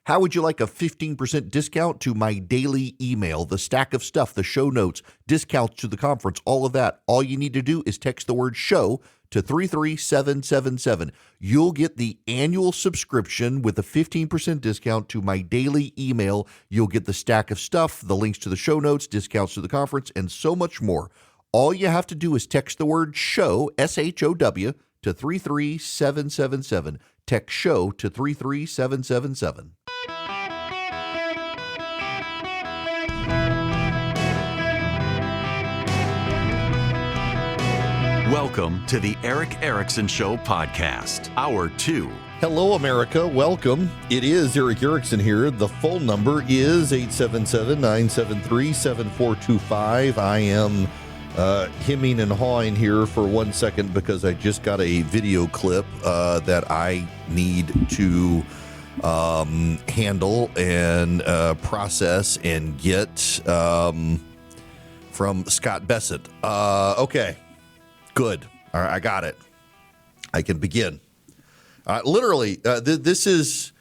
How would you like a 15% discount to my daily email, the stack of stuff, the show notes, discounts to the conference, all of that? All you need to do is text the word show to 33777. You'll get the annual subscription with a 15% discount to my daily email. You'll get the stack of stuff, the links to the show notes, discounts to the conference, and so much more. All you have to do is text the word show, SHOW, to 33777. Text show to 33777. Welcome to the Erick Erickson Show podcast, Hour 2. Hello, America. Welcome. It is Erick Erickson here. The phone number is 877-973-7425. I am hemming and hawing here for 1 second because I just got a video clip that I need to handle and process and get from Scott Bessent. Okay. Good. All right, I got it. I can begin. Literally, this is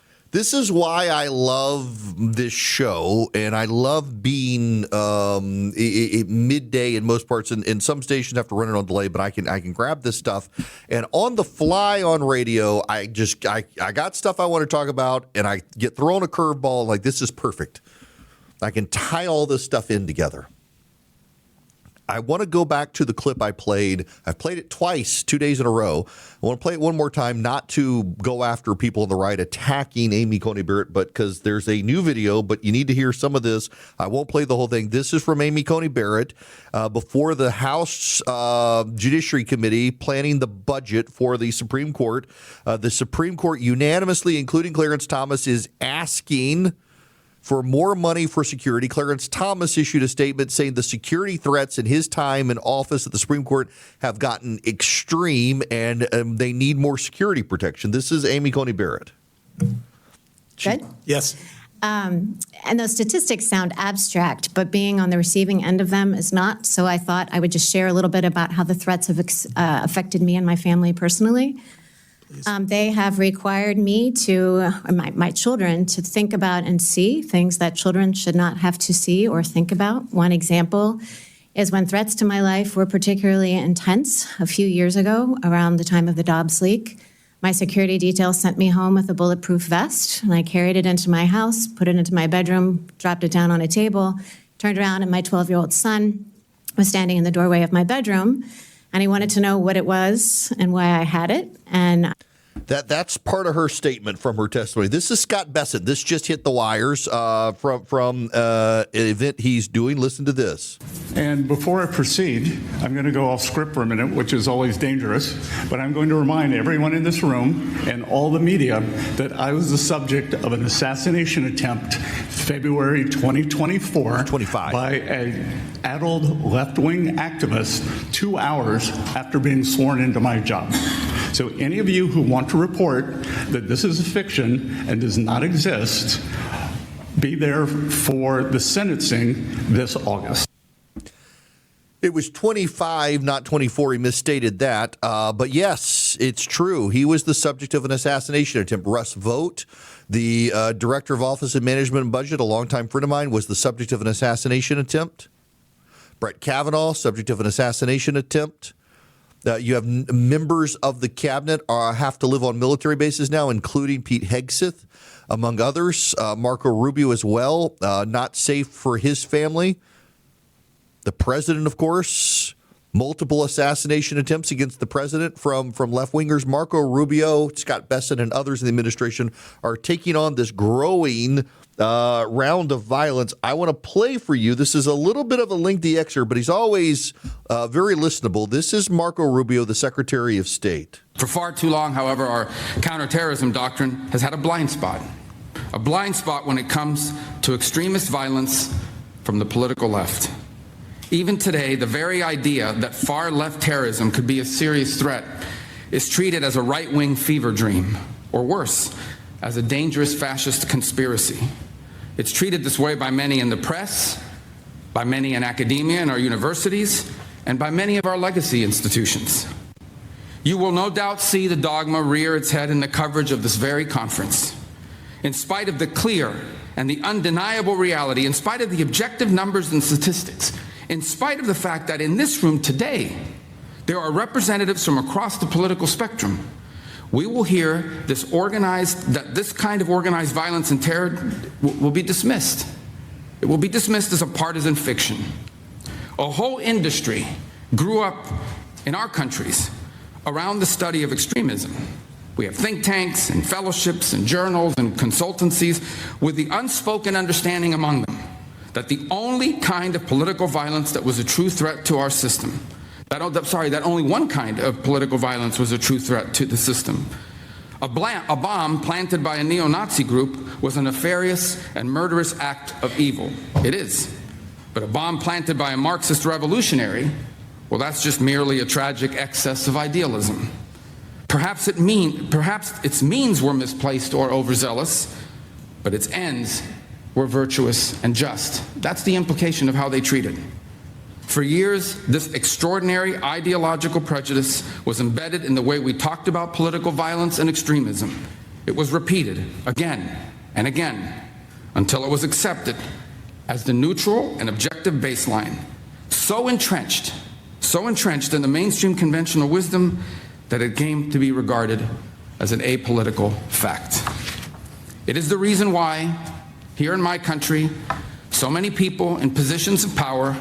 why I love this show, and I love being midday in most parts. And some stations have to run it on delay, but I can grab this stuff, and on the fly on radio, I got stuff I want to talk about, and I get thrown a curveball like this is perfect. I can tie all this stuff in together. I want to go back to the clip I played. I've played it twice, 2 days in a row. I want to play it one more time, not to go after people on the right attacking Amy Coney Barrett, but because there's a new video, but you need to hear some of this. I won't play the whole thing. This is from Amy Coney Barrett before the House Judiciary Committee planning the budget for the Supreme Court. The Supreme Court unanimously, including Clarence Thomas, is asking for more money for security. Clarence Thomas issued a statement saying the security threats in his time in office at the Supreme Court have gotten extreme and they need more security protection. This is Amy Coney Barrett. Good? Yes. And those statistics sound abstract, but being on the receiving end of them is not. So I thought I would just share a little bit about how the threats have affected me and my family personally. They have required me to, my children, to think about and see things that children should not have to see or think about. One example is when threats to my life were particularly intense a few years ago, around the time of the Dobbs leak. My security detail sent me home with a bulletproof vest, and I carried it into my house, put it into my bedroom, dropped it down on a table, turned around, and my 12-year-old son was standing in the doorway of my bedroom. And he wanted to know what it was and why I had it. And that's part of her statement from her testimony. This is Scott Bessent. This just hit the wires from an event he's doing. Listen to this. And before I proceed, I'm going to go off script for a minute, which is always dangerous. But I'm going to remind everyone in this room and all the media that I was the subject of an assassination attempt February 2024 by an addled left-wing activist 2 hours after being sworn into my job. So any of you who want to report that this is a fiction and does not exist, be there for the sentencing this August. It was 25, not 24. He misstated that. But yes, it's true. He was the subject of an assassination attempt. Russ Vought, the director of Office of Management and Budget, a longtime friend of mine, was the subject of an assassination attempt. Brett Kavanaugh, subject of an assassination attempt. You have members of the cabinet have to live on military bases now, including Pete Hegseth, among others. Marco Rubio as well, not safe for his family. The president, of course, multiple assassination attempts against the president from left-wingers. Marco Rubio, Scott Bessent, and others in the administration are taking on this growing round of violence. I want to play for you. This is a little bit of a lengthy excerpt, but he's always very listenable. This is Marco Rubio, the Secretary of State. For far too long, however, our counterterrorism doctrine has had a blind spot when it comes to extremist violence from the political left. Even today, the very idea that far-left terrorism could be a serious threat is treated as a right-wing fever dream, or worse, as a dangerous fascist conspiracy. It's treated this way by many in the press, by many in academia and our universities, and by many of our legacy institutions. You will no doubt see the dogma rear its head in the coverage of this very conference. in spite of the clear and the undeniable reality, in spite of the objective numbers and statistics, in spite of the fact that in this room today, there are representatives from across the political spectrum, we will hear this kind of organized violence and terror will be dismissed. It will be dismissed as a partisan fiction. A whole industry grew up in our countries around the study of extremism. We have think tanks and fellowships and journals and consultancies with the unspoken understanding among them that the only kind of political violence that was a true threat to our system, that only one kind of political violence was a true threat to the system. A bomb planted by a neo-Nazi group was a nefarious and murderous act of evil. It is. But a bomb planted by a Marxist revolutionary, well, that's just merely a tragic excess of idealism. Perhaps its means were misplaced or overzealous, but its ends were virtuous and just. That's the implication of how they treated. For years, this extraordinary ideological prejudice was embedded in the way we talked about political violence and extremism. It was repeated again and again until it was accepted as the neutral and objective baseline, so entrenched in the mainstream conventional wisdom that it came to be regarded as an apolitical fact. It is the reason why, here in my country, so many people in positions of power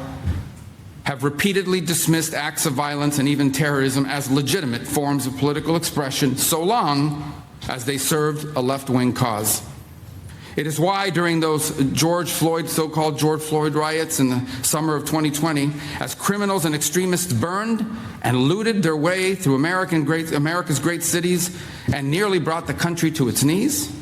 have repeatedly dismissed acts of violence and even terrorism as legitimate forms of political expression, so long as they served a left-wing cause. It is why during those so-called George Floyd riots in the summer of 2020, as criminals and extremists burned and looted their way through America's great cities and nearly brought the country to its knees,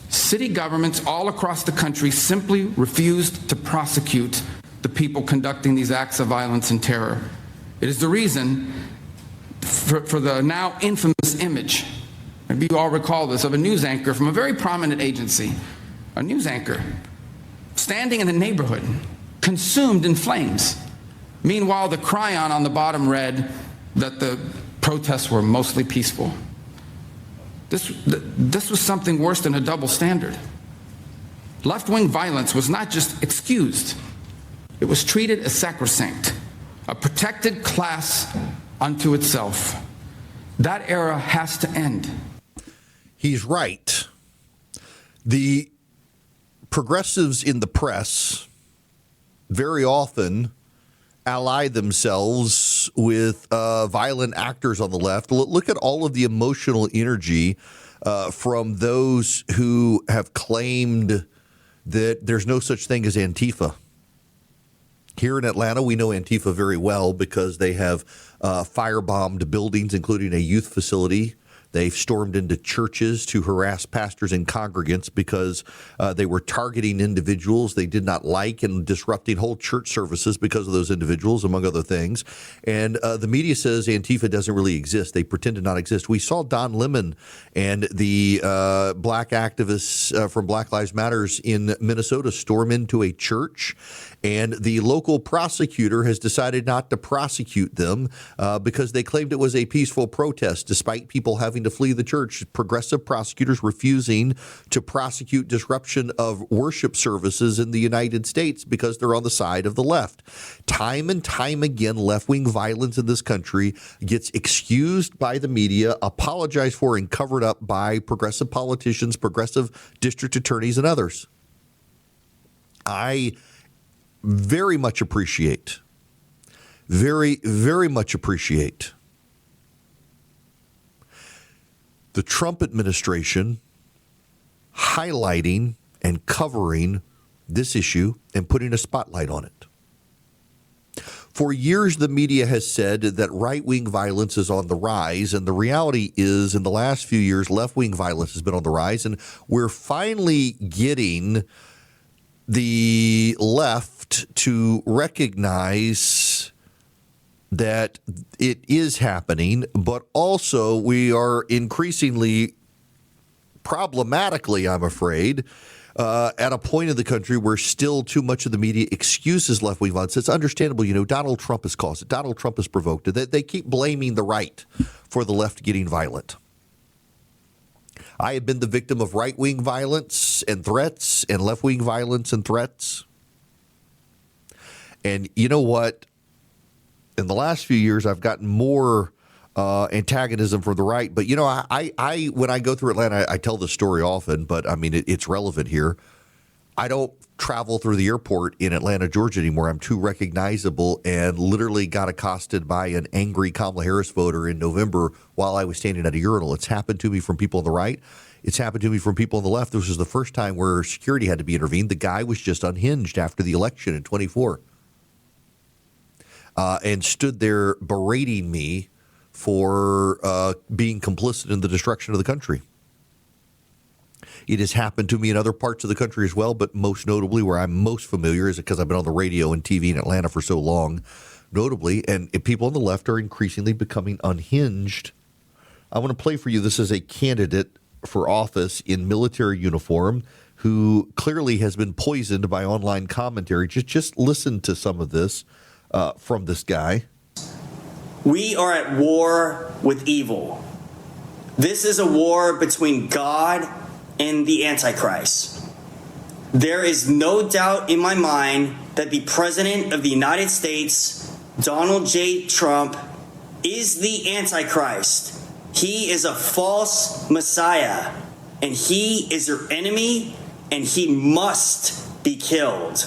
city governments all across the country simply refused to prosecute the people conducting these acts of violence and terror. It is the reason for the now infamous image, maybe you all recall this, of a news anchor from a very prominent agency, a news anchor standing in a neighborhood consumed in flames. Meanwhile, the chyron on the bottom read that the protests were mostly peaceful. This was something worse than a double standard. Left-wing violence was not just excused, it was treated as sacrosanct, a protected class unto itself. That era has to end. He's right. The progressives in the press very often ally themselves with violent actors on the left. Look at all of the emotional energy from those who have claimed that there's no such thing as Antifa. Here in Atlanta, we know Antifa very well because they have firebombed buildings, including a youth facility. They've stormed into churches to harass pastors and congregants because they were targeting individuals they did not like and disrupting whole church services because of those individuals, among other things. And the media says Antifa doesn't really exist. They pretend to not exist. We saw Don Lemon and the black activists from Black Lives Matters in Minnesota storm into a church, and the local prosecutor has decided not to prosecute them because they claimed it was a peaceful protest, despite people having to flee the church. Progressive prosecutors refusing to prosecute disruption of worship services in the United States because they're on the side of the left. Time and time again, left-wing violence in this country gets excused by the media, apologized for, and covered up by progressive politicians, progressive district attorneys, and others. I very much appreciate the Trump administration highlighting and covering this issue and putting a spotlight on it. For years, the media has said that right-wing violence is on the rise, and the reality is in the last few years, left-wing violence has been on the rise, and we're finally getting the left to recognize that it is happening, but also we are increasingly problematically, I'm afraid, at a point in the country where still too much of the media excuses left-wing violence. It's understandable. You know, Donald Trump has caused it. Donald Trump has provoked it. They keep blaming the right for the left getting violent. I have been the victim of right-wing violence and threats and left-wing violence and threats. And you know what? In the last few years, I've gotten more antagonism from the right. But, you know, I when I go through Atlanta, I tell this story often, but I mean, it's relevant here. I don't travel through the airport in Atlanta, Georgia anymore. I'm too recognizable, and literally got accosted by an angry Kamala Harris voter in November while I was standing at a urinal. It's happened to me from people on the right. It's happened to me from people on the left. This was the first time where security had to be intervened. The guy was just unhinged after the election in 24 and stood there berating me for being complicit in the destruction of the country. It has happened to me in other parts of the country as well, but most notably where I'm most familiar is because I've been on the radio and TV in Atlanta for so long, notably, and people on the left are increasingly becoming unhinged. I want to play for you. This is a candidate for office in military uniform who clearly has been poisoned by online commentary. Just listen to some of this from this guy. We are at war with evil. This is a war between God and the Antichrist. There is no doubt in my mind that the President of the United States, Donald J. Trump, is the Antichrist. He is a false Messiah, and he is your enemy, and he must be killed.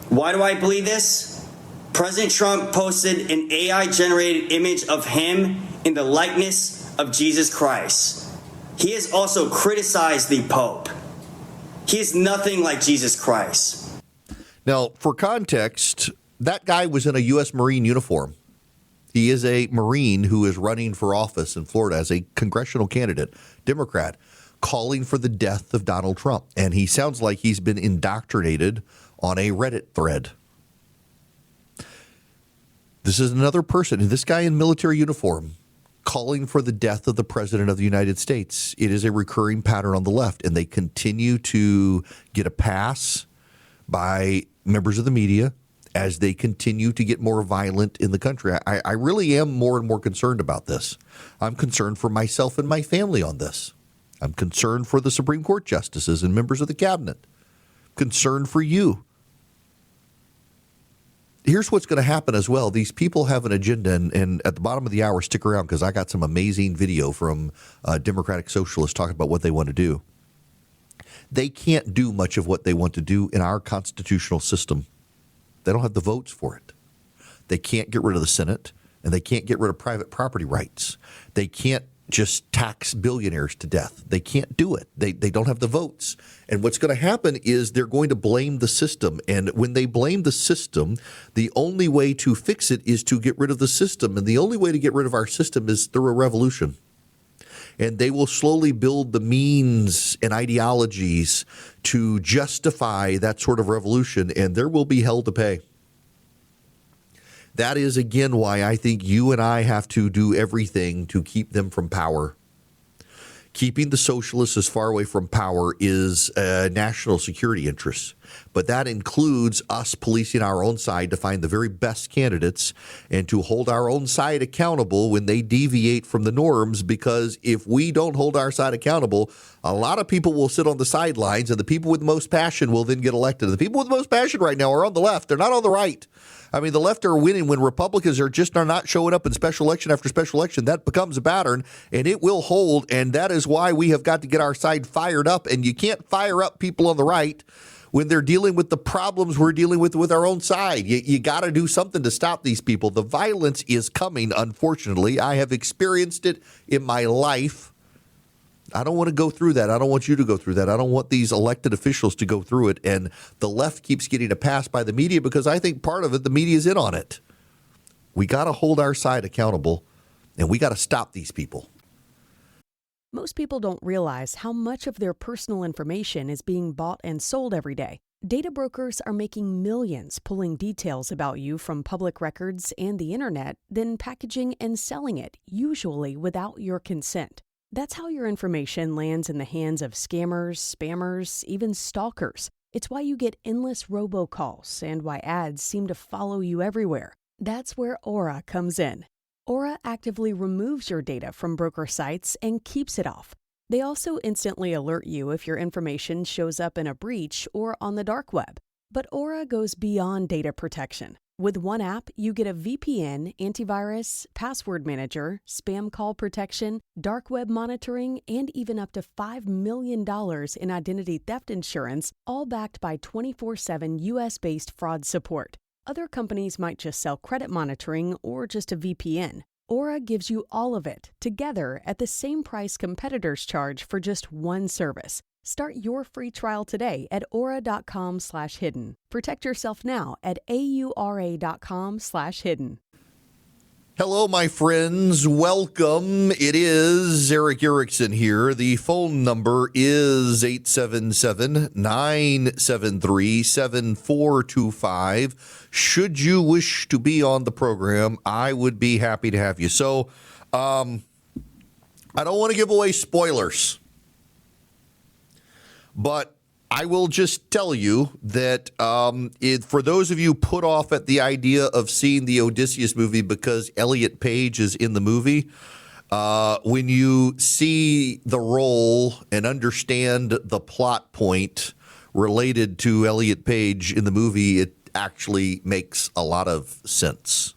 Why do I believe this? President Trump posted an AI-generated image of him in the likeness of Jesus Christ. He has also criticized the Pope. He is nothing like Jesus Christ. Now, for context, that guy was in a U.S. Marine uniform. He is a Marine who is running for office in Florida as a congressional candidate, Democrat, calling for the death of Donald Trump. And he sounds like he's been indoctrinated on a Reddit thread. This is another person, this guy in military uniform, calling for the death of the President of the United States. It is a recurring pattern on the left, and they continue to get a pass by members of the media as they continue to get more violent in the country. I really am more and more concerned about this. I'm concerned for myself and my family on this. I'm concerned for the Supreme Court justices and members of the cabinet. Concerned for you. Here's what's going to happen as well. These people have an agenda, and at the bottom of the hour, stick around because I got some amazing video from Democratic Socialists talking about what they want to do. They can't do much of what they want to do in our constitutional system. They don't have the votes for it. They can't get rid of the Senate, and they can't get rid of private property rights. They can't just tax billionaires to death. They can't do it. They don't have the votes. And what's going to happen is they're going to blame the system. And when they blame the system, the only way to fix it is to get rid of the system. And the only way to get rid of our system is through a revolution. And they will slowly build the means and ideologies to justify that sort of revolution. And there will be hell to pay. That is, again, why I think you and I have to do everything to keep them from power. Keeping the socialists as far away from power is a national security interest. But that includes us policing our own side to find the very best candidates and to hold our own side accountable when they deviate from the norms, because if we don't hold our side accountable, a lot of people will sit on the sidelines, and the people with the most passion will then get elected. And the people with the most passion right now are on the left. They're not on the right. I mean, the left are winning when Republicans are not showing up in special election after special election. That becomes a pattern, and it will hold, and that is why we have got to get our side fired up. And you can't fire up people on the right when they're dealing with the problems we're dealing with our own side. You got to do something to stop these people. The violence is coming, unfortunately. I have experienced it in my life. I don't want to go through that. I don't want you to go through that. I don't want these elected officials to go through it. And the left keeps getting a pass by the media because I think part of it, the media is in on it. We got to hold our side accountable, and we got to stop these people. Most people don't realize how much of their personal information is being bought and sold every day. Data brokers are making millions pulling details about you from public records and the internet, then packaging and selling it, usually without your consent. That's how your information lands in the hands of scammers, spammers, even stalkers. It's why you get endless robocalls and why ads seem to follow you everywhere. That's where Aura comes in. Aura actively removes your data from broker sites and keeps it off. They also instantly alert you if your information shows up in a breach or on the dark web. But Aura goes beyond data protection. With one app, you get a VPN, antivirus, password manager, spam call protection, dark web monitoring, and even up to $5 million in identity theft insurance, all backed by 24/7 US-based fraud support. Other companies might just sell credit monitoring or just a VPN. Aura gives you all of it, together at the same price competitors charge for just one service. Start your free trial today at aura.com/hidden. Protect yourself now at aura.com/hidden. Hello, my friends. Welcome. It is Erick Erickson here. The phone number is 877-973-7425. Should you wish to be on the program, I would be happy to have you. So, I don't want to give away spoilers, but I will just tell you that for those of you put off at the idea of seeing the Odysseus movie because Elliot Page is in the movie, when you see the role and understand the plot point related to Elliot Page in the movie, it actually makes a lot of sense.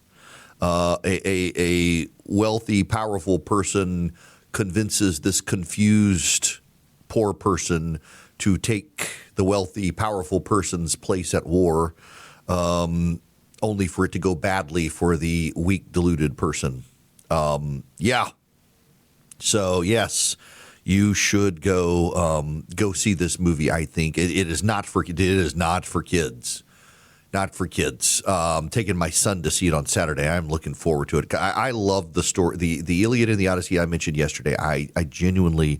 A wealthy, powerful person convinces this confused, poor person to take the wealthy, powerful person's place at war, only for it to go badly for the weak, deluded person. Yeah. So, yes, you should go see this movie, I think. It is not for kids. Not for kids. Taking my son to see it on Saturday. I'm looking forward to it. I love the story. The Iliad and the Odyssey I mentioned yesterday. I genuinely...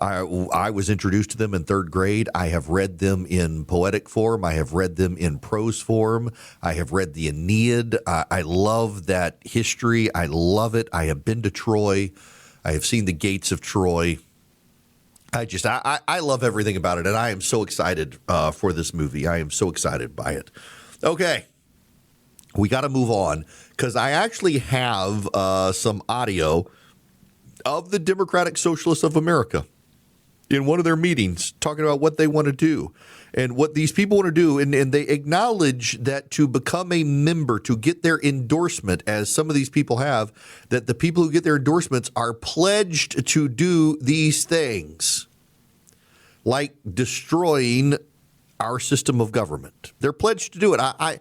I was introduced to them in third grade. I have read them in poetic form. I have read them in prose form. I have read the Aeneid. I love that history. I love it. I have been to Troy. I have seen the gates of Troy. I love everything about it, and I am so excited for this movie. I am so excited by it. Okay, we got to move on because I actually have some audio of the Democratic Socialists of America in one of their meetings talking about what they want to do and what these people want to do. And they acknowledge that to become a member, to get their endorsement, as some of these people have, that the people who get their endorsements are pledged to do these things, like destroying our system of government. They're pledged to do it. I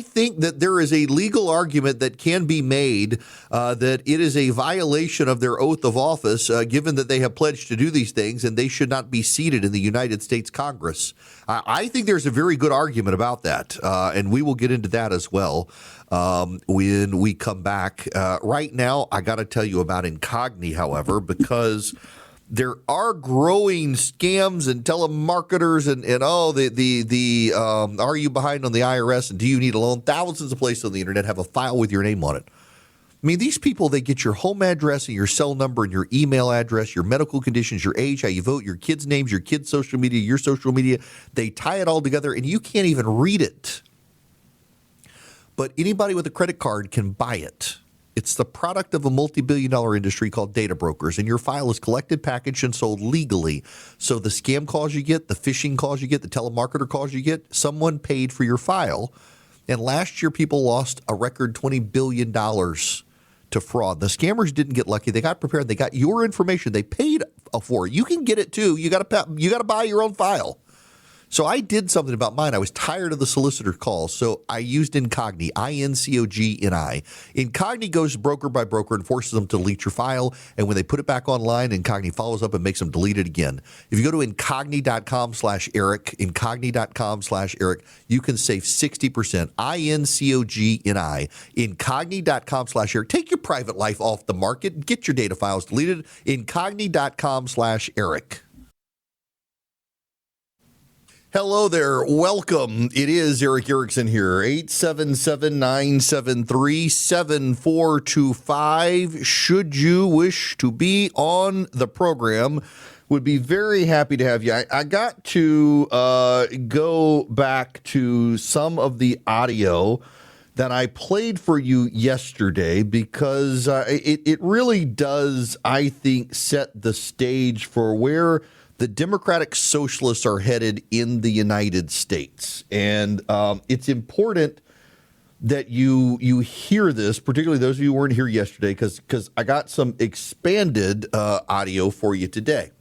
think that there is a legal argument that can be made that it is a violation of their oath of office, given that they have pledged to do these things, and they should not be seated in the United States Congress. I think there's a very good argument about that, and we will get into that as well when we come back. Right now, I got to tell you about Incogni, however, because there are growing scams and telemarketers and are you behind on the IRS and do you need a loan? Thousands of places on the internet have a file with your name on it. I mean, these people, they get your home address and your cell number and your email address, your medical conditions, your age, how you vote, your kids' names, your kids' social media, your social media. They tie it all together and you can't even read it. But anybody with a credit card can buy it. It's the product of a multi-billion-dollar industry called data brokers, and your file is collected, packaged, and sold legally. So the scam calls you get, the phishing calls you get, the telemarketer calls you get, someone paid for your file. And last year, people lost a record $20 billion to fraud. The scammers didn't get lucky. They got prepared. They got your information. They paid for it. You can get it too. You got to buy your own file. So I did something about mine. I was tired of the solicitor calls, so I used Incogni, Incogni. Incogni goes broker by broker and forces them to delete your file, and when they put it back online, Incogni follows up and makes them delete it again. If you go to incogni.com/Erick, incogni.com/Erick, you can save 60%. Incogni, incogni.com/Erick. Take your private life off the market. Get your data files deleted. Incogni.com/Erick. Hello there. Welcome. It is Erick Erickson here. 877-973-7425. Should you wish to be on the program, would be very happy to have you. I got to go back to some of the audio that I played for you yesterday because it really does, I think, set the stage for where the Democratic Socialists are headed in the United States. And it's important that you hear this, particularly those of you who weren't here yesterday, because I got some expanded audio for you today.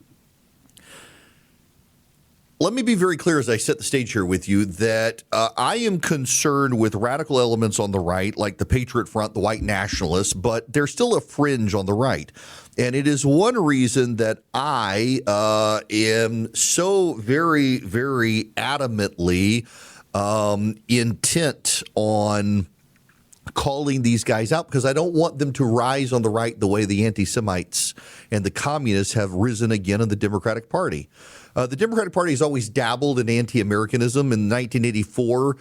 Let me be very clear as I set the stage here with you that I am concerned with radical elements on the right, like the Patriot Front, the white nationalists, but there's still a fringe on the right. And it is one reason that I am so very, very adamantly intent on calling these guys out, because I don't want them to rise on the right the way the anti-Semites and the communists have risen again in the Democratic Party. The Democratic Party has always dabbled in anti-Americanism. In 1984,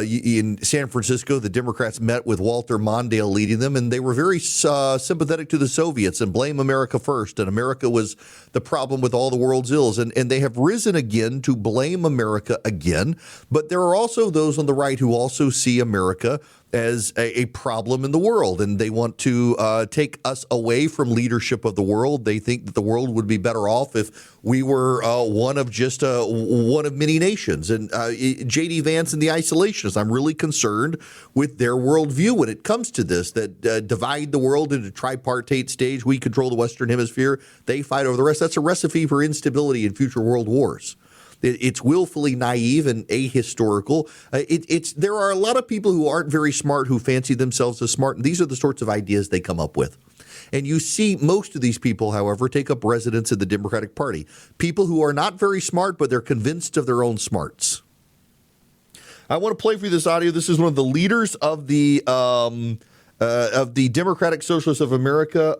in San Francisco, the Democrats met with Walter Mondale leading them, and they were very sympathetic to the Soviets and blame America first. And America was the problem with all the world's ills. And they have risen again to blame America again. But there are also those on the right who also see America as a problem in the world, and they want to take us away from leadership of the world. They think that the world would be better off if we were one of many nations. And J.D. Vance and the isolationists, I'm really concerned with their worldview when it comes to this, that divide the world into tripartite stage. We control the Western Hemisphere. They fight over the rest. That's a recipe for instability in future world wars. It's willfully naive and ahistorical. There are a lot of people who aren't very smart who fancy themselves as smart, and these are the sorts of ideas they come up with. And you see most of these people, however, take up residence in the Democratic Party. People who are not very smart, but they're convinced of their own smarts. I want to play for you this audio. This is one of the leaders of the Democratic Socialists of America,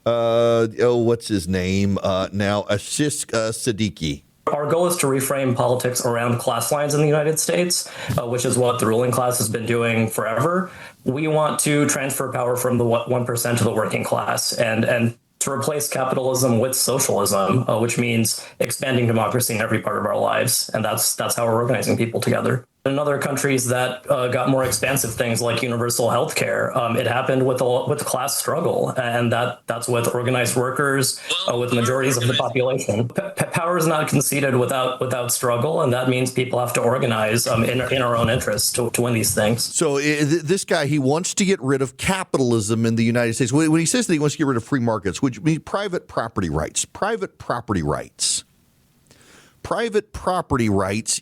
what's his name now? Ash Siddiqui. Our goal is to reframe politics around class lines in the United States, which is what the ruling class has been doing forever. We want to transfer power from the 1% to the working class and to replace capitalism with socialism, which means expanding democracy in every part of our lives. And that's how we're organizing people together. In other countries that got more expansive things like universal health care, it happened with the class struggle, and that's with organized workers, with majorities of the population. Power is not conceded without struggle, and that means people have to organize in our own interests to win these things. So this guy, he wants to get rid of capitalism in the United States. When he says that he wants to get rid of free markets, which means private property rights. Private property rights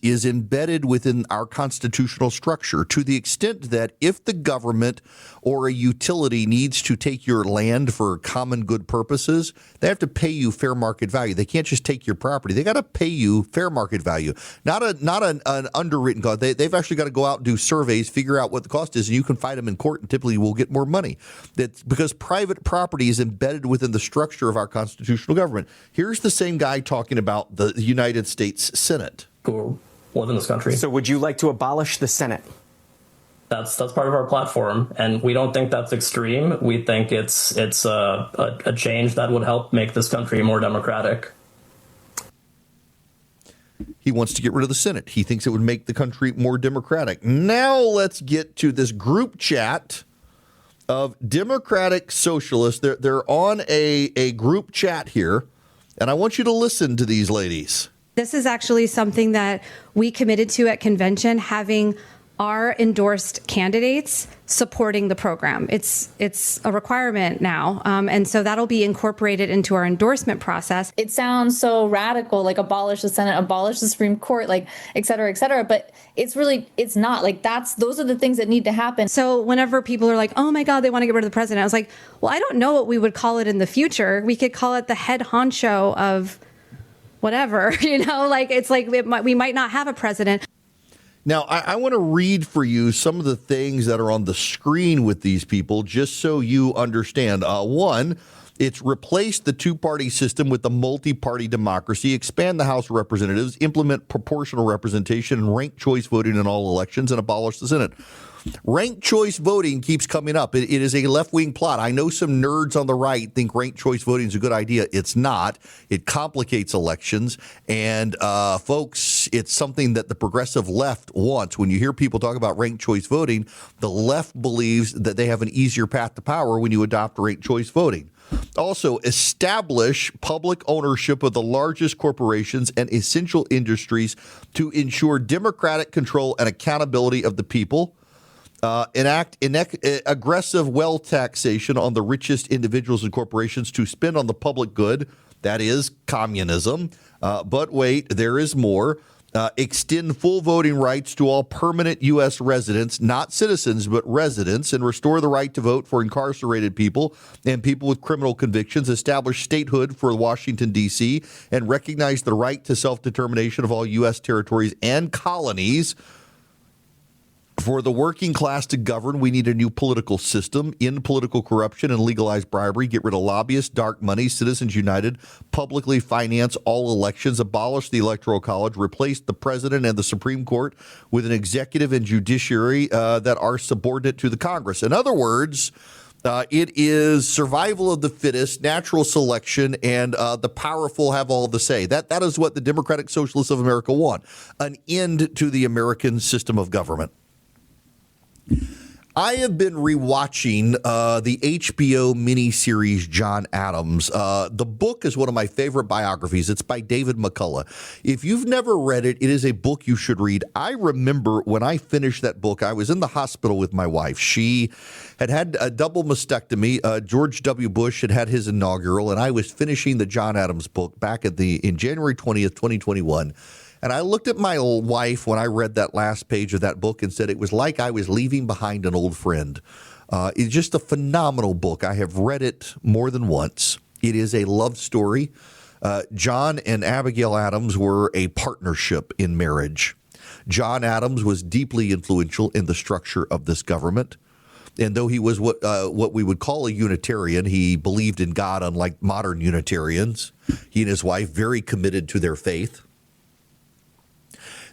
is embedded within our constitutional structure to the extent that if the government or a utility needs to take your land for common good purposes, they have to pay you fair market value. They can't just take your property. They got to pay you fair market value, not an underwritten cost. They've actually got to go out and do surveys, figure out what the cost is, and you can fight them in court, and typically will get more money. That's because private property is embedded within the structure of our constitutional government. Here's the same guy talking about the United States Senate. Who live in this country. So would you like to abolish the Senate? That's part of our platform, and we don't think that's extreme. We think it's a change that would help make this country more democratic. He wants to get rid of the Senate. He thinks it would make the country more democratic. Now let's get to this group chat of Democratic Socialists. They're on a group chat here, and I want you to listen to these ladies. This is actually something that we committed to at convention, having our endorsed candidates supporting the program. It's a requirement now. And so that'll be incorporated into our endorsement process. It sounds so radical, like abolish the Senate, abolish the Supreme Court, like et cetera, but it's not. Like those are the things that need to happen. So whenever people are like, oh my God, they want to get rid of the president, I was like, well, I don't know what we would call it in the future. We could call it the head honcho of whatever, it's like we might not have a president. Now, I want to read for you some of the things that are on the screen with these people, just so you understand. One, It's replaced the two-party system with the multi-party democracy, expand the House of Representatives, implement proportional representation and ranked choice voting in all elections, and abolish the Senate. Ranked choice voting keeps coming up. It is a left-wing plot. I know some nerds on the right think ranked choice voting is a good idea. It's not. It complicates elections. And folks, it's something that the progressive left wants. When you hear people talk about ranked choice voting, the left believes that they have an easier path to power when you adopt ranked choice voting. Also, establish public ownership of the largest corporations and essential industries to ensure democratic control and accountability of the people. Enact aggressive wealth taxation on the richest individuals and corporations to spend on the public good. That is communism. But wait, there is more. Extend full voting rights to all permanent U.S. residents, not citizens, but residents, and restore the right to vote for incarcerated people and people with criminal convictions. Establish statehood for Washington, D.C., and recognize the right to self-determination of all U.S. territories and colonies. For the working class to govern, we need a new political system, end political corruption and legalize bribery, get rid of lobbyists, dark money, Citizens United, publicly finance all elections, abolish the Electoral College, replace the president and the Supreme Court with an executive and judiciary that are subordinate to the Congress. In other words, it is survival of the fittest, natural selection, and the powerful have all the say. That is what the Democratic Socialists of America want, an end to the American system of government. I have been rewatching the HBO miniseries John Adams. The book is one of my favorite biographies. It's by David McCullough. If you've never read it, it is a book you should read. I remember when I finished that book, I was in the hospital with my wife. She had a double mastectomy. George W. Bush had his inaugural, and I was finishing the John Adams book back in January 20th, 2021. And I looked at my wife when I read that last page of that book and said it was like I was leaving behind an old friend. It's just a phenomenal book. I have read it more than once. It is a love story. John and Abigail Adams were a partnership in marriage. John Adams was deeply influential in the structure of this government. And though he was what we would call a Unitarian, he believed in God, unlike modern Unitarians. He and his wife very committed to their faith.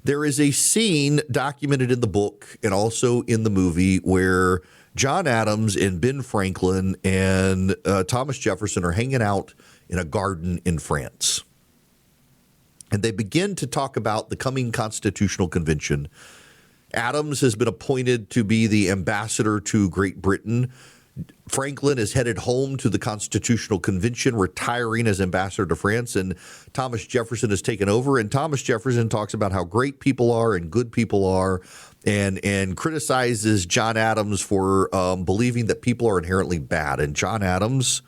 There is a scene documented in the book and also in the movie where John Adams and Ben Franklin and Thomas Jefferson are hanging out in a garden in France. And they begin to talk about the coming Constitutional Convention. Adams has been appointed to be the ambassador to Great Britain. Franklin is headed home to the Constitutional Convention, retiring as ambassador to France, and Thomas Jefferson has taken over. And Thomas Jefferson talks about how great people are and good people are, and criticizes John Adams for believing that people are inherently bad. And John Adams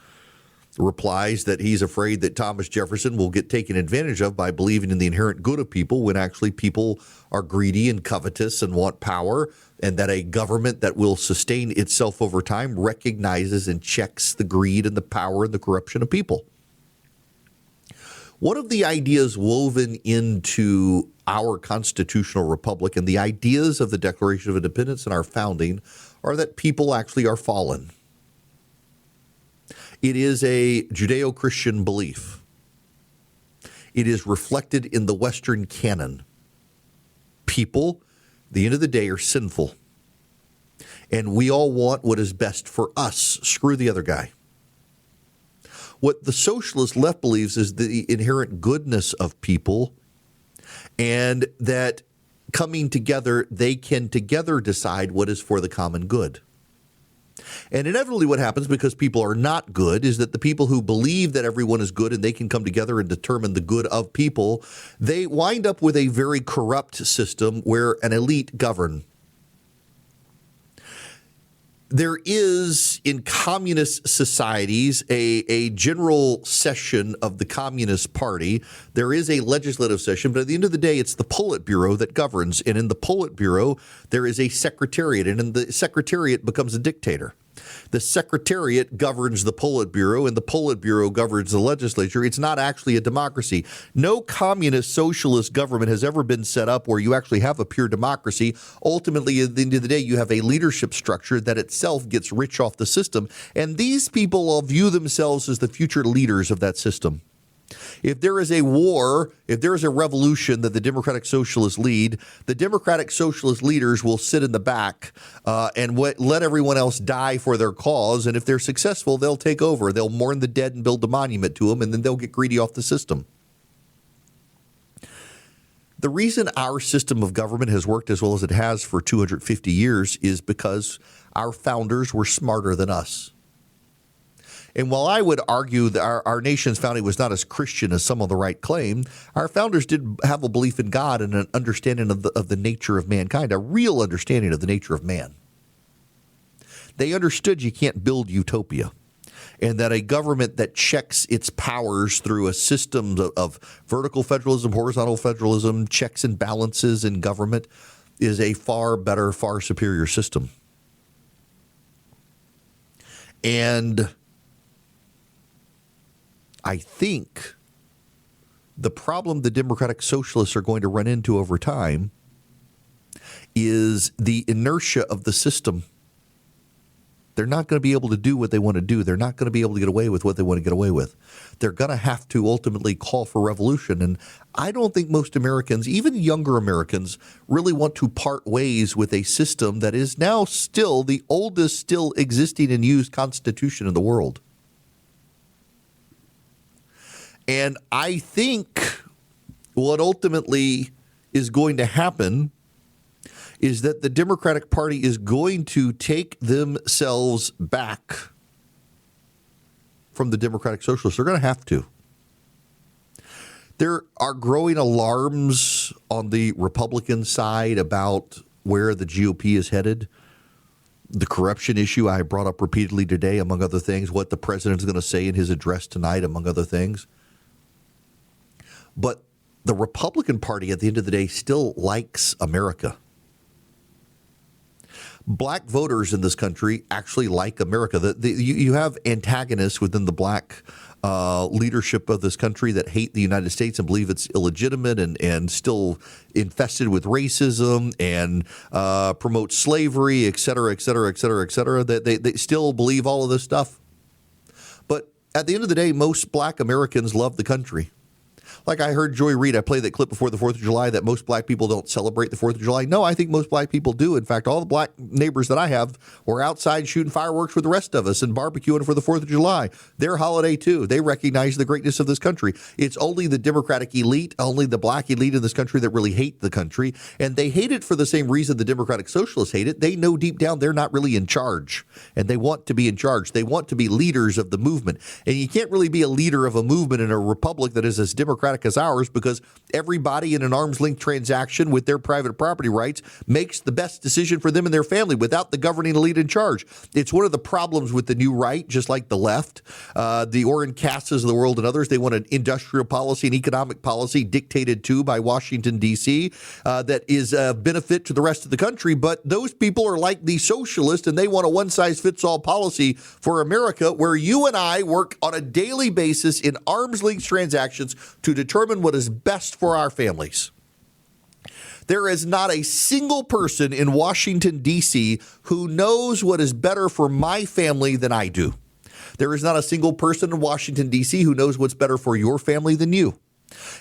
replies that he's afraid that Thomas Jefferson will get taken advantage of by believing in the inherent good of people when actually people are greedy and covetous and want power, and that a government that will sustain itself over time recognizes and checks the greed and the power and the corruption of people. One of the ideas woven into our constitutional republic and the ideas of the Declaration of Independence and our founding are that people actually are fallen. It is a Judeo-Christian belief. It is reflected in the Western canon. People, at the end of the day, are sinful. And we all want what is best for us. Screw the other guy. What the socialist left believes is the inherent goodness of people, and that coming together, they can together decide what is for the common good. And inevitably what happens, because people are not good, is that the people who believe that everyone is good and they can come together and determine the good of people, they wind up with a very corrupt system where an elite govern. There is, in communist societies, a general session of the Communist Party. There is a legislative session, but at the end of the day, it's the Politburo that governs. And in the Politburo, there is a secretariat, and in the secretariat becomes a dictator. The Secretariat governs the Politburo, and the Politburo governs the legislature. It's not actually a democracy. No communist socialist government has ever been set up where you actually have a pure democracy. Ultimately, at the end of the day, you have a leadership structure that itself gets rich off the system. And these people all view themselves as the future leaders of that system. If there is a war, if there is a revolution that the Democratic Socialists lead, the Democratic Socialist leaders will sit in the back and let everyone else die for their cause. And if they're successful, they'll take over. They'll mourn the dead and build a monument to them, and then they'll get greedy off the system. The reason our system of government has worked as well as it has for 250 years is because our founders were smarter than us. And while I would argue that our nation's founding was not as Christian as some of the right claim, our founders did have a belief in God and an understanding of the nature of mankind, a real understanding of the nature of man. They understood you can't build utopia, and that a government that checks its powers through a system of vertical federalism, horizontal federalism, checks and balances in government is a far better, far superior system. And I think the problem the Democratic Socialists are going to run into over time is the inertia of the system. They're not going to be able to do what they want to do. They're not going to be able to get away with what they want to get away with. They're going to have to ultimately call for revolution. And I don't think most Americans, even younger Americans, really want to part ways with a system that is now still the oldest still existing and used constitution in the world. And I think what ultimately is going to happen is that the Democratic Party is going to take themselves back from the Democratic Socialists. They're going to have to. There are growing alarms on the Republican side about where the GOP is headed. The corruption issue I brought up repeatedly today, among other things, what the president is going to say in his address tonight, among other things. But the Republican Party, at the end of the day, still likes America. Black voters in this country actually like America. You have antagonists within the black leadership of this country that hate the United States and believe it's illegitimate and still infested with racism and promote slavery, et cetera, et cetera, et cetera, et cetera. They still believe all of this stuff. But at the end of the day, most black Americans love the country. Like I heard Joy Reid, I played that clip before the 4th of July, that most black people don't celebrate the 4th of July. No, I think most black people do. In fact, all the black neighbors that I have were outside shooting fireworks with the rest of us and barbecuing for the 4th of July. Their holiday, too. They recognize the greatness of this country. It's only the Democratic elite, only the black elite in this country that really hate the country. And they hate it for the same reason the Democratic Socialists hate it. They know deep down they're not really in charge. And they want to be in charge. They want to be leaders of the movement. And you can't really be a leader of a movement in a republic that is as democratic as ours, because everybody in an arm's length transaction with their private property rights makes the best decision for them and their family without the governing elite in charge. It's one of the problems with the new right, just like the left, the Orrin Casses of the world and others. They want an industrial policy and economic policy dictated to by Washington, D.C. That is a benefit to the rest of the country. But those people are like the socialists, and they want a one-size-fits-all policy for America, where you and I work on a daily basis in arm's length transactions to determine what is best for our families. There is not a single person in Washington, D.C. who knows what is better for my family than I do. There is not a single person in Washington, D.C. who knows what's better for your family than you.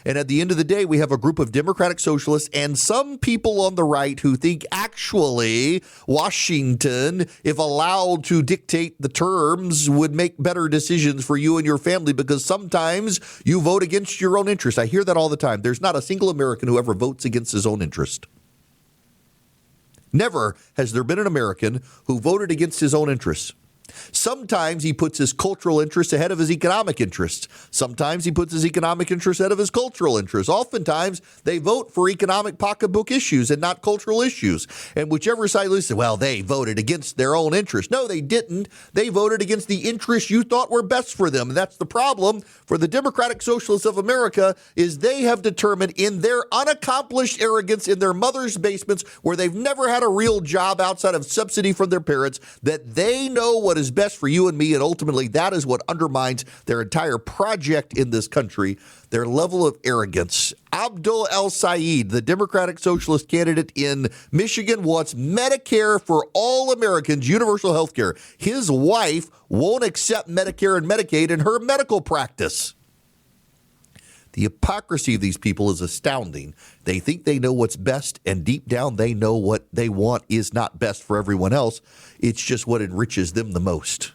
And at the end of the day, we have a group of Democratic Socialists and some people on the right who think actually Washington, if allowed to dictate the terms, would make better decisions for you and your family, because sometimes you vote against your own interest. I hear that all the time. There's not a single American who ever votes against his own interest. Never has there been an American who voted against his own interests. Sometimes he puts his cultural interests ahead of his economic interests. Sometimes he puts his economic interests ahead of his cultural interests. Oftentimes, they vote for economic pocketbook issues and not cultural issues. And whichever side loses, well, they voted against their own interests. No, they didn't. They voted against the interests you thought were best for them. And that's the problem for the Democratic Socialists of America, is they have determined in their unaccomplished arrogance in their mother's basements, where they've never had a real job outside of subsidy from their parents, that they know what what is best for you and me, and ultimately that is what undermines their entire project in this country, their level of arrogance. Abdul El-Sayed, the Democratic Socialist candidate in Michigan, wants Medicare for all Americans, universal health care. His wife won't accept Medicare and Medicaid in her medical practice. The hypocrisy of these people is astounding. They think they know what's best, and deep down they know what they want is not best for everyone else. It's just what enriches them the most.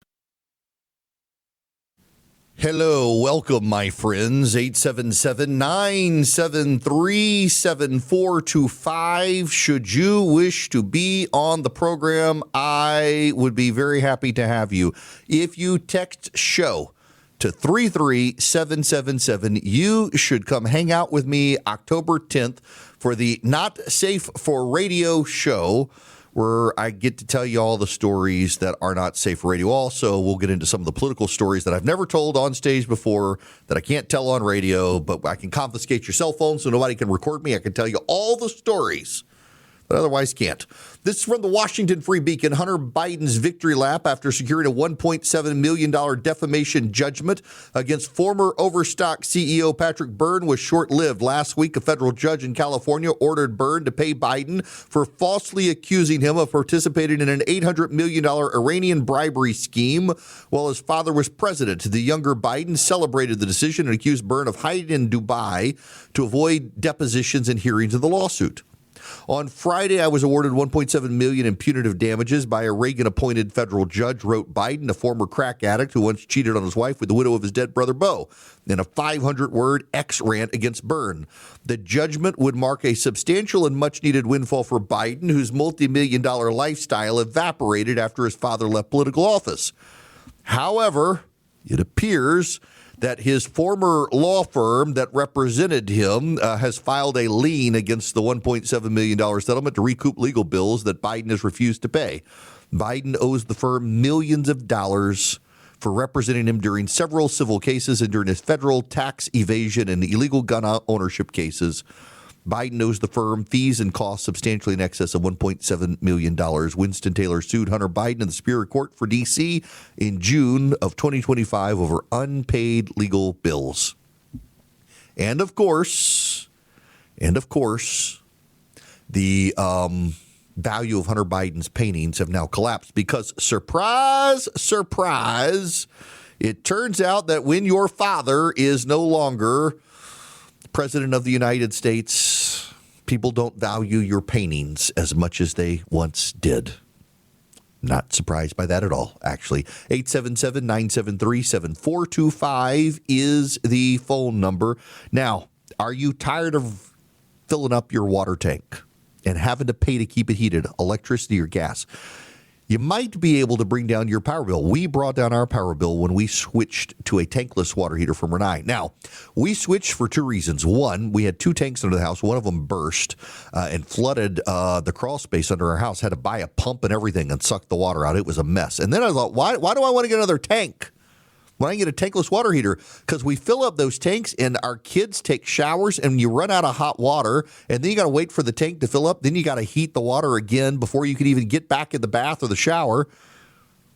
Hello, welcome, my friends. 877-973-7425. Should you wish to be on the program, I would be very happy to have you. If you text SHOW to 33777, you should come hang out with me October 10th for the Not Safe for Radio show, where I get to tell you all the stories that are not safe for radio. Also, we'll get into some of the political stories that I've never told on stage before, that I can't tell on radio, but I can confiscate your cell phone so nobody can record me. I can tell you all the stories but otherwise can't. This is from the Washington Free Beacon. Hunter Biden's victory lap after securing a $1.7 million defamation judgment against former Overstock CEO Patrick Byrne was short-lived. Last week, a federal judge in California ordered Byrne to pay Biden for falsely accusing him of participating in an $800 million Iranian bribery scheme while his father was president. The younger Biden celebrated the decision and accused Byrne of hiding in Dubai to avoid depositions and hearings of the lawsuit. On Friday, I was awarded $1.7 million in punitive damages by a Reagan-appointed federal judge, wrote Biden, a former crack addict who once cheated on his wife with the widow of his dead brother, Beau, in a 500-word X-rant against Byrne. The judgment would mark a substantial and much-needed windfall for Biden, whose multi-million-dollar lifestyle evaporated after his father left political office. However, it appears that his former law firm that represented him has filed a lien against the $1.7 million settlement to recoup legal bills that Biden has refused to pay. Biden owes the firm millions of dollars for representing him during several civil cases and during his federal tax evasion and illegal gun ownership cases. Biden owes the firm fees and costs substantially in excess of $1.7 million. Winston Taylor sued Hunter Biden in the Superior Court for D.C. in June of 2025 over unpaid legal bills. And of course, the value of Hunter Biden's paintings have now collapsed because, surprise, surprise, it turns out that when your father is no longer President of the United States, people don't value your paintings as much as they once did. Not surprised by that at all, actually. 877-973-7425 is the phone number. Now, are you tired of filling up your water tank and having to pay to keep it heated, electricity or gas? You might be able to bring down your power bill. We brought down our power bill when we switched to a tankless water heater from Rinnai. Now, we switched for two reasons. One, we had two tanks under the house. One of them burst and flooded the crawl space under our house. Had to buy a pump and everything and suck the water out. It was a mess. And then I thought, why do I want to get another tank when I can get a tankless water heater? Because we fill up those tanks and our kids take showers and you run out of hot water and then you got to wait for the tank to fill up. Then you got to heat the water again before you can even get back in the bath or the shower.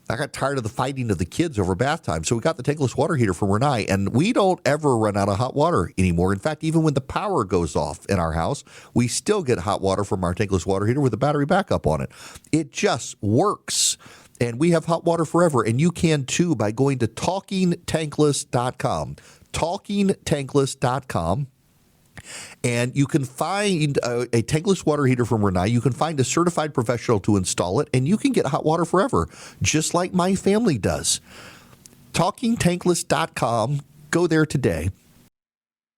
I got tired of the fighting of the kids over bath time. So we got the tankless water heater from Rinnai, and we don't ever run out of hot water anymore. In fact, even when the power goes off in our house, we still get hot water from our tankless water heater with a battery backup on it. It just works. And we have hot water forever, and you can too by going to talkingtankless.com. Talkingtankless.com. And you can find a tankless water heater from Rinnai. You can find a certified professional to install it, and you can get hot water forever, just like my family does. Talkingtankless.com. Go there today.